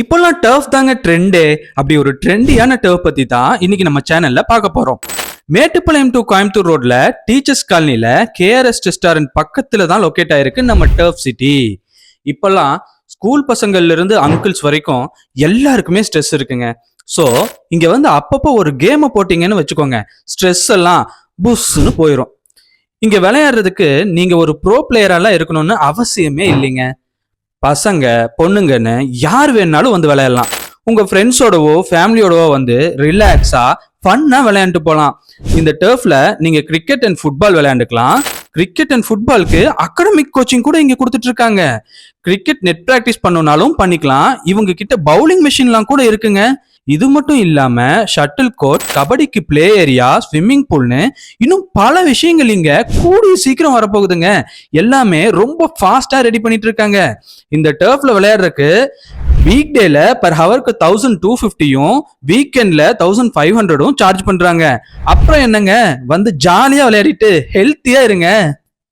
இப்போல்லாம் டர்ஃப் தாங்க ட்ரெண்டே. அப்படி ஒரு ட்ரெண்டியான டர்ஃப் பத்தி தான் இன்னைக்கு நம்ம சேனல்ல பார்க்க போறோம். மேட்டுப்பாளையம் டு கோயம்புத்தூர் ரோட்ல டீச்சர்ஸ் காலனில கேஆர்எஸ் ரெஸ்டாரண்ட் பக்கத்துல தான் லொக்கேட் ஆயிருக்கு நம்ம டர்ஃப் சிட்டி. இப்பெல்லாம் ஸ்கூல் பசங்கள்ல இருந்து அங்கிள்ஸ் வரைக்கும் எல்லாருக்குமே ஸ்ட்ரெஸ் இருக்குங்க. ஸோ இங்க வந்து அப்பப்போ ஒரு கேமை போட்டீங்கன்னு வச்சுக்கோங்க, ஸ்ட்ரெஸ் எல்லாம் புஷ்ன்னு போயிடும். இங்க விளையாடுறதுக்கு நீங்க ஒரு ப்ரோ பிளேயரெல்லாம் இருக்கணும்னு அவசியமே இல்லைங்க. பசங்க பொண்ணுங்கன்னு யார் வேணாலும் வந்து விளையாடலாம். உங்க ஃப்ரெண்ட்ஸோடவோ ஃபேமிலியோடவோ வந்து ரிலாக்ஸா ஃபன்னா விளையாண்டு போகலாம். இந்த டர்ஃப்ல நீங்க கிரிக்கெட் அண்ட் ஃபுட்பால் விளையாண்டுக்கலாம். கிரிக்கெட் அண்ட் ஃபுட்பாலுக்கு அகாடமிக் கோச்சிங் கூட இங்க கொடுத்துட்டு இருக்காங்க. கிரிக்கெட் நெட் பிராக்டிஸ் பண்ணணும்னாலும் பண்ணிக்கலாம். இவங்க கிட்ட பவுலிங் மெஷின்லாம் கூட இருக்குங்க. இது மட்டும் இல்லாம ஷட்டில் கோர்ட், கபடிக்கு பிளே ஏரியா, ஸ்விம்மிங் பூல்னு இன்னும் பல விஷயங்கள் இங்க கூடிய சீக்கிரம் வரப்போகுதுங்க. எல்லாமே ரொம்ப ஃபாஸ்டா ரெடி பண்ணிட்டு இருக்காங்க. இந்த டர்ஃப்ல விளையாடுறதுக்கு வீக் டேல பர் ஹவருக்கு 1250யும் வீக்கெண்ட்ல 1500ம் சார்ஜ் பண்றாங்க. அப்புறம் என்னங்க, வந்து ஜாலியா விளையாடிட்டு ஹெல்த்தியா இருங்க.